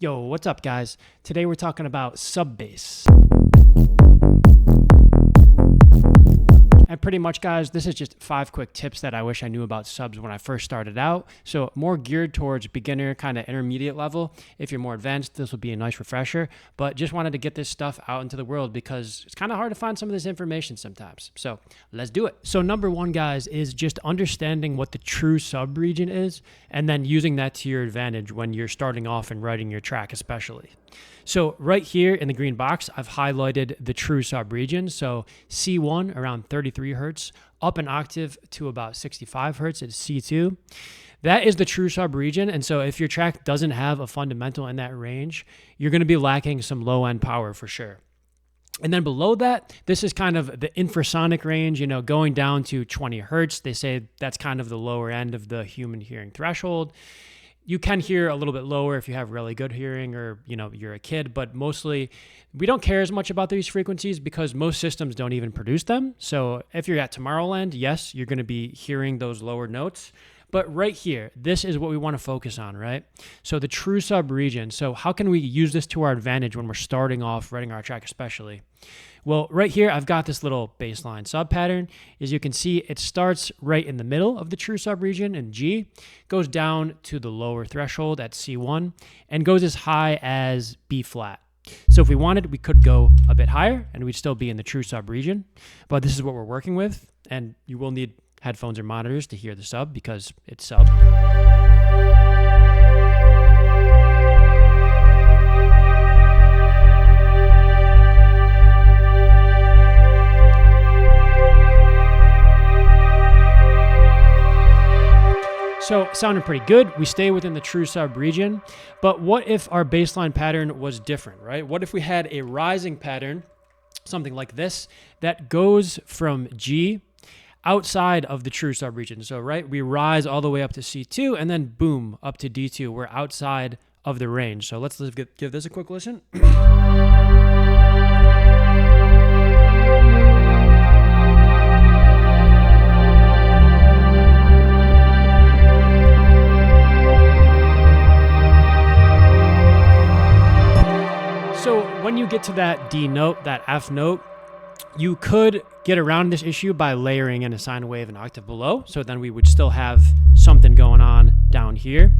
Yo, what's up, guys? Today we're talking about sub bass. And pretty much, guys, this is just 5 quick tips that I wish I knew about subs when I first started out. So more geared towards beginner, kind of intermediate level. If you're more advanced, this will be a nice refresher. But just wanted to get this stuff out into the world because it's kind of hard to find some of this information sometimes. So let's do it. So number 1, guys, is just understanding what the true sub region is and then using that to your advantage when you're starting off and writing your track especially. So right here in the green box, I've highlighted the true sub region. So C1 around 33 hertz, up an octave to about 65 hertz at C2. That is the true sub region. And so if your track doesn't have a fundamental in that range, you're going to be lacking some low end power for sure. And then below that, this is kind of the infrasonic range, going down to 20 hertz. They say that's kind of the lower end of the human hearing threshold. You can hear a little bit lower if you have really good hearing or, you're a kid, but mostly we don't care as much about these frequencies because most systems don't even produce them. So if you're at Tomorrowland, yes, you're going to be hearing those lower notes. But right here, this is what we want to focus on, right? So the true sub region. So how can we use this to our advantage when we're starting off writing our track especially? Well, right here, I've got this little baseline sub pattern. As you can see, it starts right in the middle of the true sub region in G, goes down to the lower threshold at C1, and goes as high as B flat. So if we wanted, we could go a bit higher and we'd still be in the true sub region, but this is what we're working with. And you will need headphones or monitors to hear the sub because it's sub. So sounding pretty good. We stay within the true sub region, but what if our baseline pattern was different, right? What if we had a rising pattern, something like this, that goes from G outside of the true sub region? So, right, we rise all the way up to C2 and then boom, up to D2. We're outside of the range. So let's give this a quick listen. So when you get to that D note, that F note, you could get around this issue by layering in a sine wave an octave below. So then we would still have something going on down here.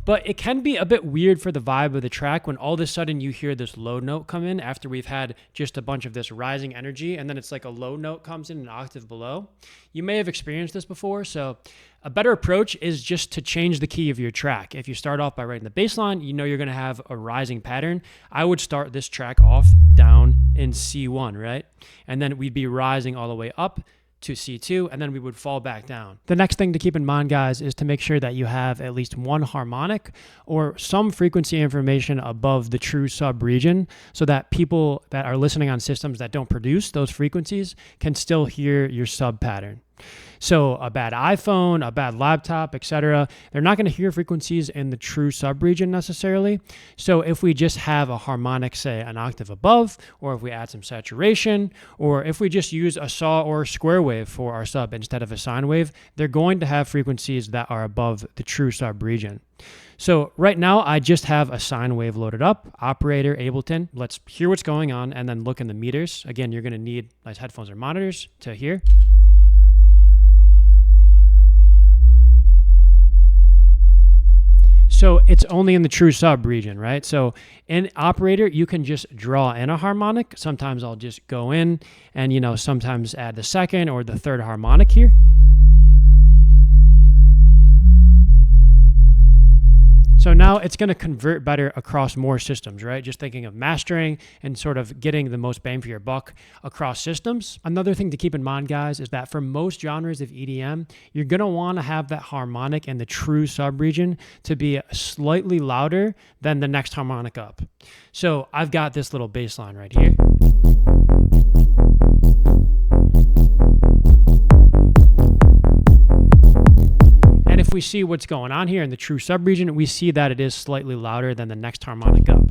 But it can be a bit weird for the vibe of the track when all of a sudden you hear this low note come in after we've had just a bunch of this rising energy, and then it's like a low note comes in an octave below. You may have experienced this before, so a better approach is just to change the key of your track. If you start off by writing the bass line, you're going to have a rising pattern. I would start this track off down in C1, right? And then we'd be rising all the way up to C2, and then we would fall back down. The next thing to keep in mind, guys, is to make sure that you have at least one harmonic or some frequency information above the true sub region so that people that are listening on systems that don't produce those frequencies can still hear your sub pattern. So a bad iPhone, a bad laptop, etc., they're not going to hear frequencies in the true sub region necessarily. So if we just have a harmonic, say an octave above, or if we add some saturation, or if we just use a saw or square wave for our sub instead of a sine wave, they're going to have frequencies that are above the true sub region. So right now I just have a sine wave loaded up, operator Ableton. Let's hear what's going on and then look in the meters. Again, you're going to need nice headphones or monitors to hear. So it's only in the true sub region, right? So in operator, you can just draw in a harmonic. Sometimes I'll just go in and, sometimes add the second or the third harmonic here. So now it's going to convert better across more systems, right? Just thinking of mastering and sort of getting the most bang for your buck across systems. Another thing to keep in mind, guys, is that for most genres of EDM, you're going to want to have that harmonic in the true sub region to be slightly louder than the next harmonic up. So I've got this little bass line right here. And if we see what's going on here in the true sub region, we see that it is slightly louder than the next harmonic up.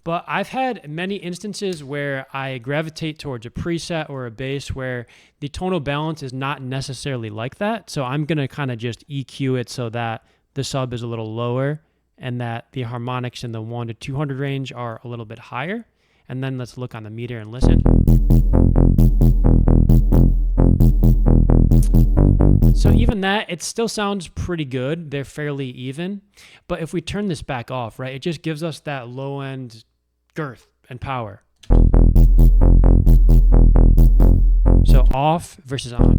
But I've had many instances where I gravitate towards a preset or a bass where the tonal balance is not necessarily like that. So I'm going to kind of just EQ it so that the sub is a little lower and that the harmonics in the 1 to 200 range are a little bit higher. And then let's look on the meter and listen. So even that, it still sounds pretty good. They're fairly even. But if we turn this back off, right, it just gives us that low end girth and power. So off versus on.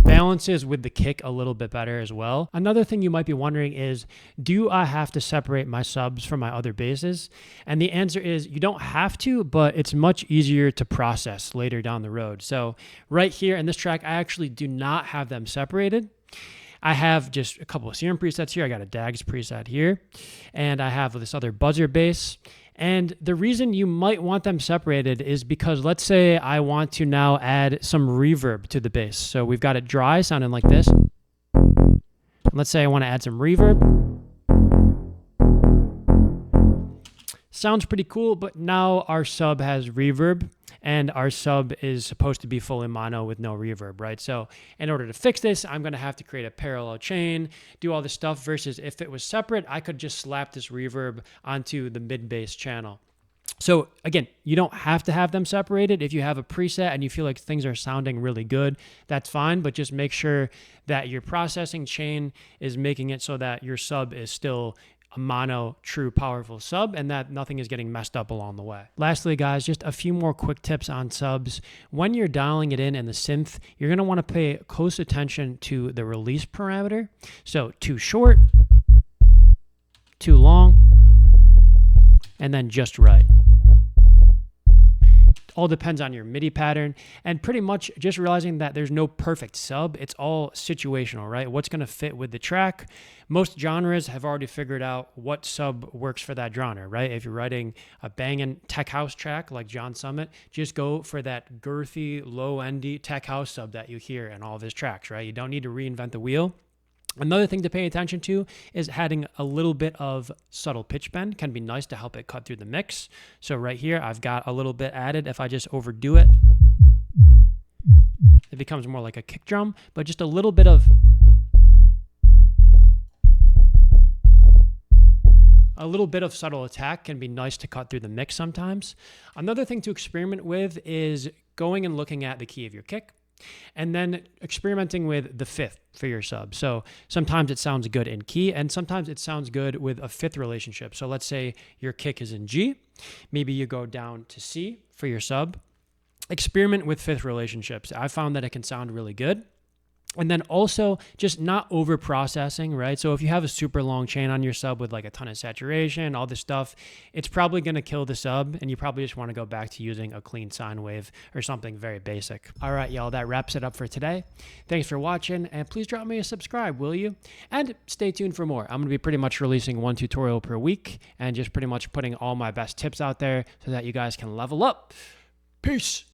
Balances with the kick a little bit better as well. Another thing you might be wondering is, do I have to separate my subs from my other basses? And the answer is you don't have to, but it's much easier to process later down the road. So right here in this track, I actually do not have them separated. I have just a couple of serum presets here. I got a DAGs preset here, and I have this other buzzer bass. And the reason you might want them separated is because let's say I want to now add some reverb to the bass. So we've got it dry sounding like this. Let's say I want to add some reverb. Sounds pretty cool, but now our sub has reverb and our sub is supposed to be fully mono with no reverb, right? So in order to fix this, I'm going to have to create a parallel chain, do all this stuff, versus if it was separate, I could just slap this reverb onto the mid bass channel. So again, you don't have to have them separated. If you have a preset and you feel like things are sounding really good, that's fine, but just make sure that your processing chain is making it so that your sub is still a mono, true, powerful sub, and that nothing is getting messed up along the way. Lastly, guys, just a few more quick tips on subs. When you're dialing it in the synth, you're going to want to pay close attention to the release parameter. So too short, too long, and then just right. All depends on your MIDI pattern, and pretty much just realizing that there's no perfect sub. It's all situational, right? What's going to fit with the track? Most genres have already figured out what sub works for that genre, right? If you're writing a banging tech house track like John Summit, just go for that girthy, low-endy tech house sub that you hear in all of his tracks, right? You don't need to reinvent the wheel. Another thing to pay attention to is adding a little bit of subtle pitch bend. Can be nice to help it cut through the mix. So right here, I've got a little bit added. If I just overdo it, it becomes more like a kick drum, but just a little bit of subtle attack can be nice to cut through the mix sometimes. Another thing to experiment with is going and looking at the key of your kick, and then experimenting with the fifth for your sub. So sometimes it sounds good in key, and sometimes it sounds good with a fifth relationship. So let's say your kick is in G. Maybe you go down to C for your sub. Experiment with fifth relationships. I found that it can sound really good. And then also just not over processing, right? So if you have a super long chain on your sub with like a ton of saturation, all this stuff, it's probably going to kill the sub, and you probably just want to go back to using a clean sine wave or something very basic. All right, y'all, that wraps it up for today. Thanks for watching, and please drop me a subscribe, will you? And stay tuned for more. I'm going to be pretty much releasing one tutorial per week and just pretty much putting all my best tips out there so that you guys can level up. Peace.